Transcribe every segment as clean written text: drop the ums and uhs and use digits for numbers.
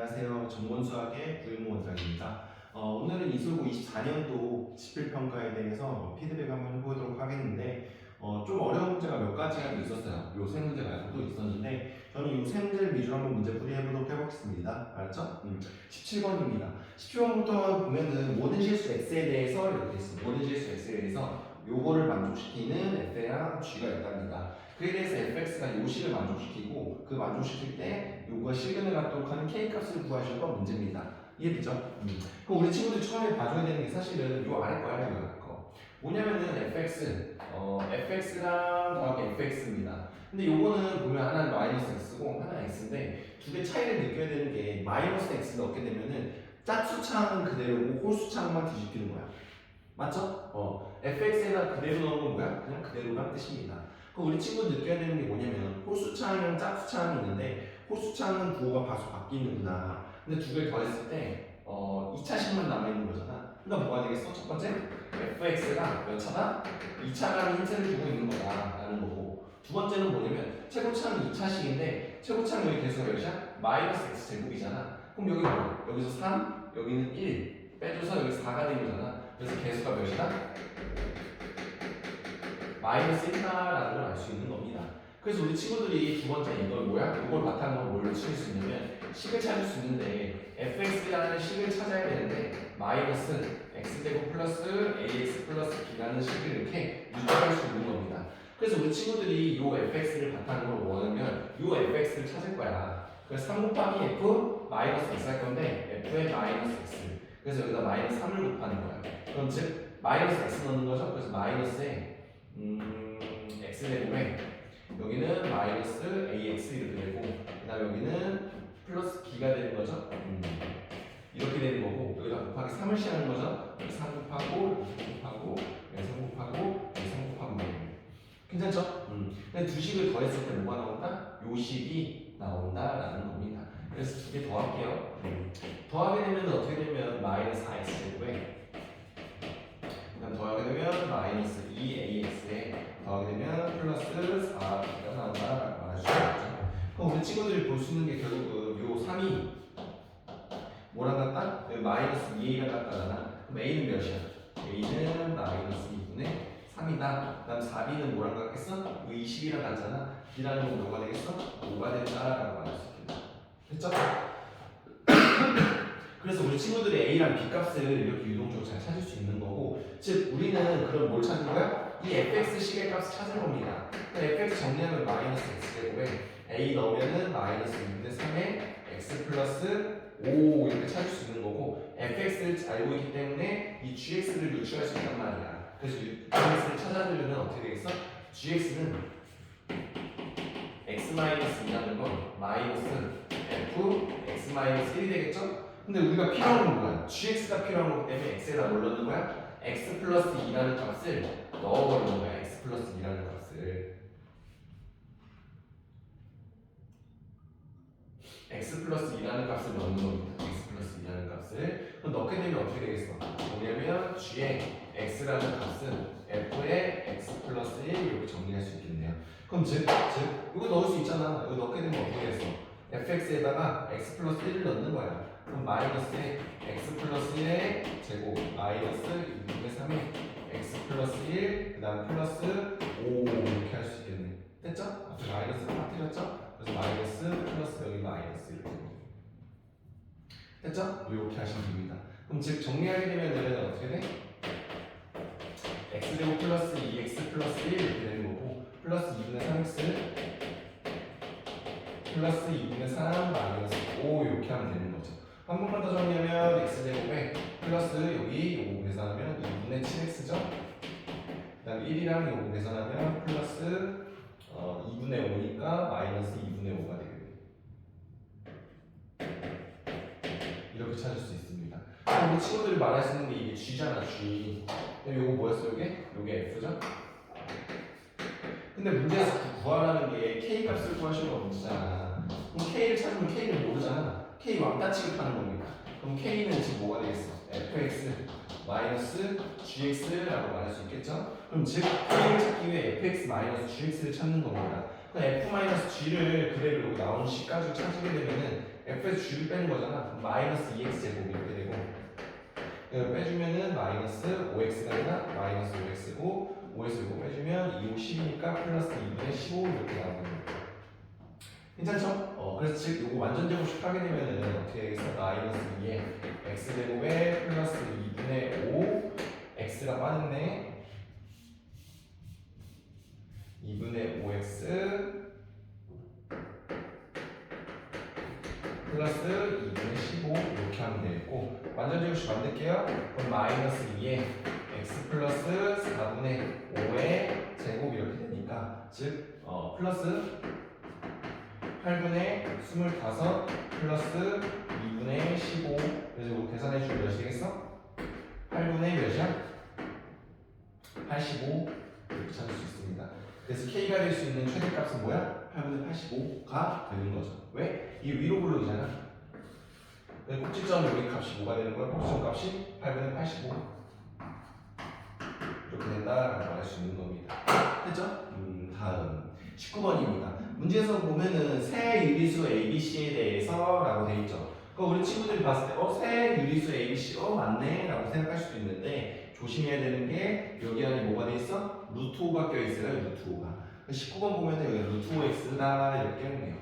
안녕하세요. 전문수학의 구일모 원장입니다. 오늘은 이술고 24년도 지필평가에 대해서 피드백 한번 해보도록 하겠는데 좀 어려운 문제가 몇 가지가 있었어요. 요 세 문제 말고도 있었는데 저는 요 세 문제를 위주로 한번 문제 풀이해보도록 해보겠습니다. 알았죠? 17번입니다. 17번부터 보면은 모든 실수 x에 대해서 이렇게 돼 있습니다. 모든 실수 x에 대해서 요거를 만족시키는 f랑 g가 있답니다. 그에 대해서 fx가 요 식을 만족시키고 그 만족시킬 때 요거 실근을 갖도록 하는 k값을 구하실 건 문제입니다. 이해되죠? 그럼 우리 친구들 처음에 봐줘야 되는 게 사실은 요 아래 거야, 요 아래 거. 뭐냐면은 fx랑 더하기 fx입니다. 근데 요거는 보면 하나는 마이너스 x고 하나는 x인데 두 개 차이를 느껴야 되는 게 마이너스 x 넣게 되면은 짝수창은 그대로고 홀수창만 뒤집히는 거야. 맞죠? fx에다 그대로 넣은 건 뭐야? 그냥 그대로란 뜻입니다. 그럼 우리 친구 느껴야 되는 게 뭐냐면 홀수창이랑 짝수창이 있는데 홀수창은 부호가 다소 바뀌는구나. 근데 두 개를 더했을 때 2차식만 남아있는 거잖아. 그러니까 뭐가 되겠어? 첫 번째 fx가 몇 차다? 2차라는 힌트를 주고 있는 거다 라는 거고, 두 번째는 뭐냐면 최고차는 2차식인데 최고차는 여기 계속 몇이야? 마이너스 x제곱이잖아. 그럼 여기 뭐야? 여기서 3, 여기는 1 빼줘서 여기 4가 된 거잖아. 그래서 개수가 몇이다? 마이너스 1다라는 걸 알 수 있는 겁니다. 그래서 우리 친구들이 두 번째 이걸 뭐야? 이걸 바탕으로 뭘 찾을 수 있냐면 식을 찾을 수 있는데 fx라는 식을 찾아야 되는데 마이너스 x제곱 플러스 ax 플러스 b라는 식을 이렇게 유추할 수 있는 겁니다. 그래서 우리 친구들이 이 fx를 바탕으로 원하면 이 fx를 찾을 거야. 그래서 3 곱하기 f 마이너스 x 할 건데 f의 마이너스 x, 그래서 여기다 마이너스 3을 곱하는 거야. 그럼 즉 마이너스 x 넣는 거죠. 그래서 마이너스에 x제곱에 여기는 마이너스 ax 이렇게 되고 그 다음에 여기는 플러스 b가 되는 거죠. 이렇게 되는 거고 여기다 곱하기 3을 씌하는 거죠. 여기 3 곱하고 여기 3 곱하고 여기 3 곱하고 여기 3 곱하고 괜찮죠? 근데 두 식을 더했을 때 뭐가 나온다? 요 식이 나온다라는 겁니다. 그래서 두 개 더할게요. 더하게 되면 어떻게 되면 마이너스 4x제곱에 그다음 더하게 되면 마이너스 2ax에 더하게 되면 플러스 4가 나온다라고 말할 수 있죠. 그럼 우리 친구들이 볼 수 있는 게 결국은 요 3이 뭐랑 같다? 마이너스 2a랑 같다잖아. 그럼 a는 몇이야? a는 마이너스 2분의 3이다. 그 다음 4b는 뭐랑 같겠어? 20이랑 같잖아. b라는 건 뭐가 되겠어? 5가 된다라고 말할 수 있겠다. 됐죠? 그래서 우리 친구들이 a랑 b 값을 이렇게 유동적으로 잘 찾을 수 있는 거고, 즉 우리는 그럼 뭘 찾는 거야? 이 fx식의 값을 찾을 겁니다. fx 정리하면 마이너스 x제곱에 a 넣으면은 마이너스 2분의 3에 x 플러스 5 이렇게 찾을 수 있는 거고, fx를 알고 있기 때문에 이 gx를 유추할 수 있단 말이야. 그래서 gx를 찾아주려면 어떻게 되겠어? gx는 x-2라는 건 마이너스 f x-1이 되겠죠? 근데 우리가 필요한 건 뭐야? gx가 필요한 거기 때문에 x에다 뭘 넣는 거야? x 플러스 2라는 값을 넣어버리는 거야. x 플러스 2라는 값을 x 플러스 2라는 값을 넣는 겁니다. x 플러스 2라는 값을 그럼 넣게 되면 어떻게 되겠어? 뭐냐면 g의 x라는 값은 f의 x 플러스 1 이렇게 정리할 수 있겠네요. 그럼 즉 이거 넣을 수 있잖아. 이거 넣게 되면 어떻게 되겠어? fx에다가 x 플러스 1을 넣는 거야. 그럼 마이너스에 x 플러스 1의 제곱 마이너스 2분의 3에 x 플러스 1 그 다음 플러스 5 이렇게 할 수 있겠네. 됐죠? 앞에 마이너스 빠뜨렸죠? 그래서 마이너스 플러스 여기 마이너스 이렇게 됐죠? 이렇게 하시면 됩니다. 그럼 즉 정리하게 되면은 어떻게 돼? x제곱 플러스 2x 플러스 1 이렇게 되는 거고 플러스 2분의 3x 플러스 2분의 3 마이너스 5 이렇게 하면 되는 거죠. 한 번만 더 정리하면 x제곱에 플러스 여기 요거 계산하면 2분의 7x죠. 그 다음에 1이랑 요거 계산하면 플러스 2분의 5니까 마이너스 2분의 5가 되겠네요. 이렇게 찾을 수 있습니다. 우리 친구들이 말할 수 있는 게 이게 g잖아, g. 요거 뭐였어, 요게? 요게 f죠? 근데 문제에서 구하라는 게 k 값을 구하시는 거 문제잖아. 그럼 k를 찾으면 k를 모르잖아. k 왕따 취급하는 겁니다. 그럼 k는 지금 뭐가 되겠어? fx 마이너스 gx라고 말할 수 있겠죠? 그럼 즉 k를 찾기 위해 fx 마이너스 gx를 찾는 겁니다. 그럼 f 마이너스 g를 그대로 나오는 식까지 찾게 되면은 f에서 g를 빼는 거잖아. 그럼 마이너스 2x 제곱 이렇게 되고 이걸 빼주면은 마이너스 5x가 아니라 마이너스 5x고 5에서 이거 빼주면 2, 5, 10이니까 플러스 2분의 15 이렇게 나오는 거예요. 괜찮죠? 그래서 즉 요거 완전 제곱식 하게 되면은 어떻게 되겠어? 마이너스 2에 x 제곱에 플러스 2분의 5 x가 빠졌네. 2분의 5x 플러스 2분의 15 이렇게 하면 되겠고 완전 제곱식 만들게요. 그럼 마이너스 2에 x 플러스 4분의 5의 제곱 이렇게 되니까 즉 플러스 8분의 25 플러스 2분의 15 그래서 이거 계산해주면 몇이 되겠어? 8분의 몇이야? 85 이렇게 찾을 수 있습니다. 그래서 K가 될 수 있는 최대값은 뭐야? 8분의 85가 되는 거죠. 왜? 이게 위로 블록이잖아. 꼭지점 여기 값이 뭐가 되는 거야? 꼭지점 값이 8분의 85 이렇게 된다라고 말할 수 있는 겁니다. 됐죠? 다음 19번입니다. 문제에서 보면은 새 유리수 ABC에 대해서 라고 돼 있죠. 그러니까 우리 친구들이 봤을 때 새 유리수 ABC 맞네 라고 생각할 수도 있는데 조심해야 되는 게 여기 안에 뭐가 돼 있어? 루트 5가 껴있어요. 루트 5가 19번 보면 여기 루트 5x다 이렇게 했네요.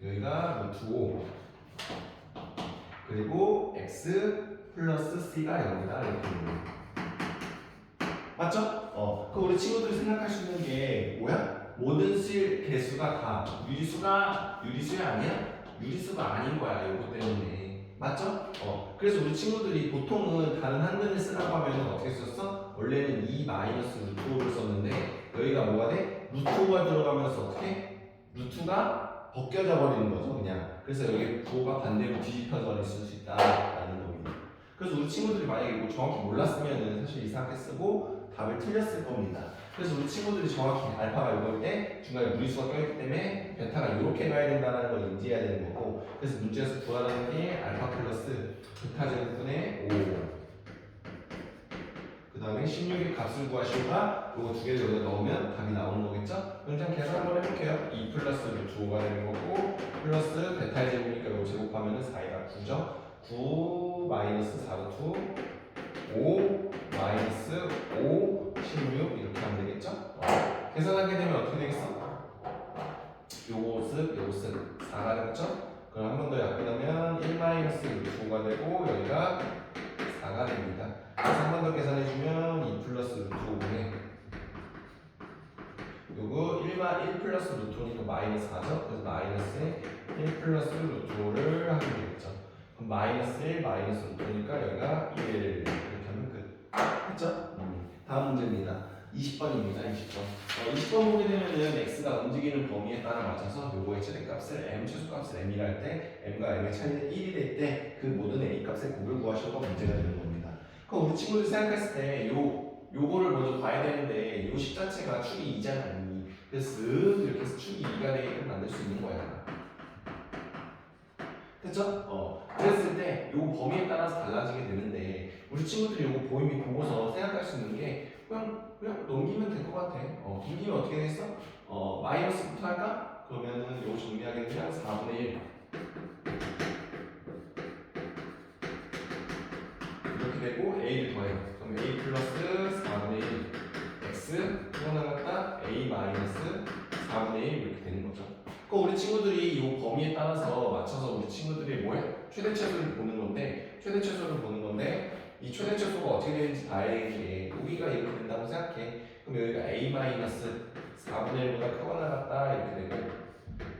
여기가 루트 5 그리고 x 플러스 c가 0이다 이렇게 됩니다. 맞죠? 그 우리 친구들이 생각할 수 있는 게 뭐야? 모든 실 개수가 다 유리수야 아니야? 유리수가 아닌 거야 이거 때문에. 맞죠? 그래서 우리 친구들이 보통은 다른 한글을 쓰라고 하면 어떻게 썼어? 원래는 2 마이너스 루트 5를 썼는데 여기가 뭐가 돼? 루트 5가 들어가면서 어떻게? 루트가 벗겨져 버리는 거죠 그냥. 그래서 여기 부호가 반대로 뒤집혀져 있을 수 있다라는 겁니다. 그래서 우리 친구들이 만약에 이거 정확히 몰랐으면 사실 이상하게 쓰고 답을 틀렸을 겁니다. 그래서 우리 친구들이 정확히 알파가 이걸 때 중간에 무리수가 껴있기 때문에 베타가 이렇게 가야 된다는 걸 인지해야 되는 거고 그래서 문제에서 구하라는 게 알파 플러스 베타 제곱분의 5 그 다음에 16의 값을 구하시오가 이거 두 개를 여기다 넣으면 답이 나오는 거겠죠? 그럼 그냥 계산 한번 해볼게요. 2 플러스 루트 5가 되는 거고 플러스 베타의 제곱이니까 이거 제곱하면 4이다 9죠? 9 마이너스 4 루트 5 마이너스 5 16 이렇게 하면 되겠죠? 계산하게 되면 어떻게 되겠어? 요것은 4가 되겠죠? 그럼 한 번 더 약분하면 1 마이너스 루트 5가 되고 여기가 4가 됩니다. 그래서 한 번 더 계산해주면 2 플러스 루트 5분의 요거 1 플러스 루트 5니까 마이너스 4죠? 그래서 마이너스에 1 플러스 루트 5를 하면 되겠죠? 그럼 마이너스 1 마이너스 루트 5니까 여기가 1 이렇게 하면 끝. 했죠? 다음 문제입니다. 20번입니다. 20번. 20번 보게 되면은 x가 움직이는 범위에 따라 맞춰서 요거의 최대값을 m 최소값을 m이라 할 때 m과 m의 차이는 1이 될 때 그 모든 a 값의 곱을 구하셔가 문제가 되는 겁니다. 그럼 우리 친구들 생각했을 때 요거를 먼저 봐야 되는데 요 식 자체가 축이 2잖아. 그래서 이렇게 해서 축이 2가 되게끔 만들 수 있는 거야. 됐죠? 그랬을 때 요 범위에 따라서 달라지게 되는데 우리 친구들이 요거 보임이 보고서 생각할 수 있는 게 그냥 넘기면 될 것 같아. 넘기면 어떻게 되겠어? 마이너스부터 할까? 그러면은 요거 정리하게 되면 4분의 1 이렇게 되고 a를 더해요. 그럼 a 플러스 4분의 1 x 또 나갔다 a 마이너스 4분의 1 이렇게 되는 거죠. 그럼 우리 친구들이 이 범위에 따라서 맞춰서 우리 친구들이 뭐해? 최대 최소를 보는 건데 이 최대 최소가 어떻게 되는지 봐야 되는데 여기가 이렇게 된다고 생각해. 그럼 여기가 a 마이너스 4분의 1보다 크거나 같다 이렇게 되고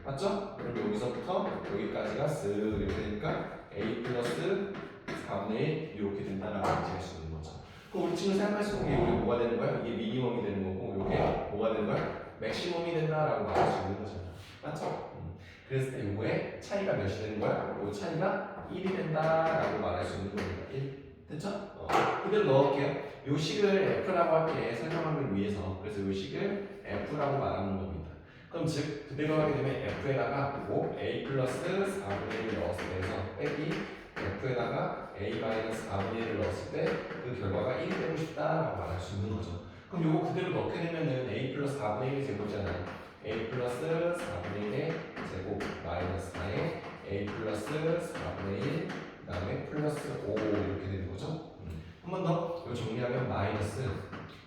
맞죠? 그럼 여기서부터 여기까지가 쓱 이렇게 되니까 a 플러스 4분의 1 이렇게 된다라고 인지할 수 있는 거죠. 그럼 우리 친구 생각할 수 있는 게 이게 뭐가 되는 거야? 이게 미니멈이 되는 거고 이게 뭐가 되는 거야? 맥시멈이 된다라고 말할 수 있는 거잖아. 맞죠? 그랬을 때 요거의 차이가 몇이 되는 거야? 요 차이가 1이 된다라고 말할 수 있는 겁니다. 1. 됐죠? 그대로 넣을게요. 요 식을 f라고 할게 설명하기 위해서. 그래서 요 식을 f라고 말하는 겁니다. 그럼 즉 그대로 하게 되면 f에다가 뭐 a 플러스 4분의 1을 넣었을 때에서 빼기 f에다가 a 마이너스 4분의 1을 넣었을 때 그 결과가 1이 되고 싶다라고 말할 수 있는 거죠. 그럼 요거 그대로 넣게 되면은 a 플러스 4분의 1이 제곱이잖아. a 플러스 4분의 1의 제곱 마이너스 4에 a 플러스 4분의 1 그 다음에 플러스 5 이렇게 되는 거죠. 한 번 더 이거 정리하면 마이너스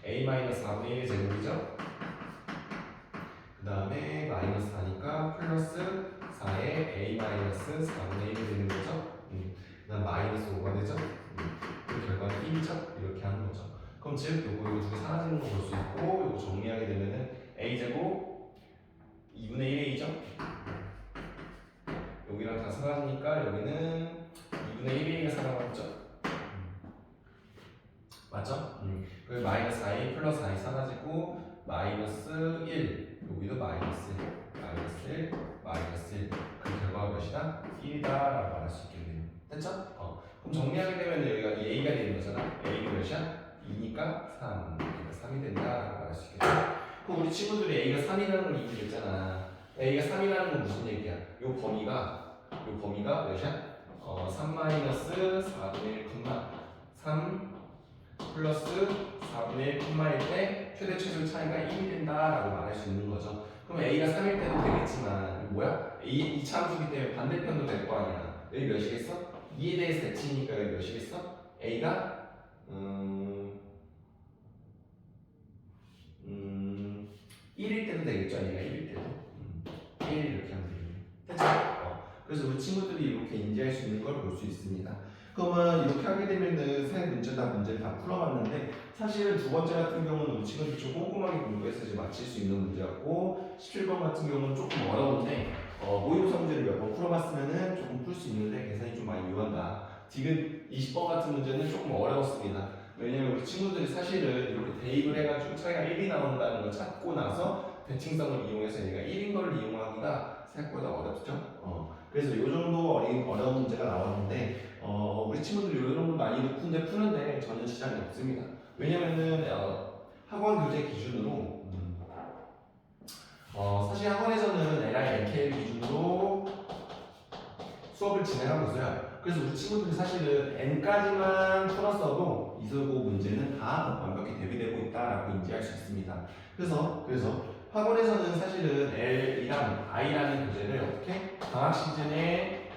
a 마이너스 4분의 1의 제곱이죠. 그 다음에 마이너스 4니까 플러스 4에 a 마이너스 4분의 1이 되는 거죠. 그 다음 마이너스 5가 되죠. 그 결과는 1이죠. 이렇게 하는 거죠. 그럼 즉 요거 두 개 사라지는 거 볼 수 있고 요거 정리하게 되면은 a제곱 2분의 1의 2죠. 여기랑 다 사라지니까 여기는 2분의 1의 2가 살아남죠. 맞죠? 그리고 마이너스 4a 플러스 4이 사라지고 마이너스 1 여기도 마이너스 1 마이너스 1 마이너스 1 그 결과가 몇이다? 1이다 라고 말할 수 있겠네요. 됐죠? 그럼 정리하게 되면 여기가 이 a가 되는 거잖아. a가 몇이야? 2니까 3 그러니까 3이 된다 라고 말할 수 있겠죠. 그럼 우리 친구들이 a가 3이라는 걸 얘기했잖아. a가 3이라는 건 무슨 얘기야? 요 범위가 몇이야? 3 마이너스 4분의 1 3 플러스 4분의 1 콤마일 때 최대 최소 차이가 1이 된다라고 말할 수 있는 거죠. 그럼 a가 3일 때도 되겠지만 뭐야? 이 참수기 때문에 반대편도 될 거 아니야. 여기 몇이겠어? 2에 대해서 대칭이니까 여기 몇이겠어? a가 1일 때도 되겠죠. a가 1일 때도 1 이렇게 하면 되겠네. 됐죠? 그래서 우리 친구들이 이렇게 인지할 수 있는 걸 볼 수 있습니다. 그러면 이렇게 하게 되면은 세 문제를 다 풀어봤는데 사실은 두 번째 같은 경우는 우리 친구들이 좀 꼼꼼하게 공부해서 이제 맞힐 수 있는 문제였고 17번 같은 경우는 조금 어려운데 모의고사 문제를 몇 번 풀어봤으면은 조금 풀 수 있는데 계산이 좀 많이 유한다. 지금 20번 같은 문제는 조금 어려웠습니다. 왜냐면 우리 친구들이 사실은 이렇게 대입을 해가지고 차이가 1이 나온다는 걸 찾고 나서 대칭성을 이용해서 얘가 1인 걸 이용하기가 생각보다 어렵죠. 그래서 이 정도 어려운 문제가 나왔는데 우리 친구들이 이 정도 많이 푸는데 전혀 지장이 없습니다. 왜냐면은 학원 교재 기준으로 사실 학원에서는 LI, NK 기준으로 수업을 진행하고 있어요. 그래서 우리 친구들이 사실은 N까지만 풀었어도 이수고 문제는 다 완벽히 대비되고 있다라고 인지할 수 있습니다. 그래서 학원에서는 사실은 L이랑 I라는 교재를 어떻게 방학 시즌에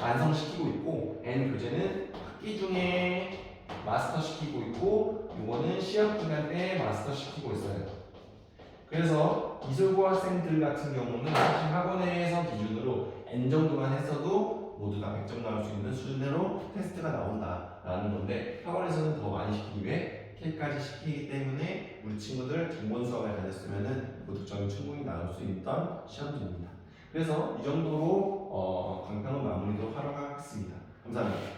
완성시키고 있고 N 교재는 학기 중에 마스터 시키고 있고 이거는 시험 기간 때 마스터 시키고 있어요. 그래서 이솔고 학생들 같은 경우는 사실 학원에서 기준으로 N 정도만 했어도 모두 다 100점 나올 수 있는 수준으로 테스트가 나온다라는 건데 학원에서는 더 많이 시키기 위해 K까지 시키기 때문에 우리 친구들 전문 수업을 다녔으면 고득점이 충분히 나올 수 있던 시험지입니다. 그래서 이 정도로 강평은 마무리도 하러 가겠습니다. 감사합니다.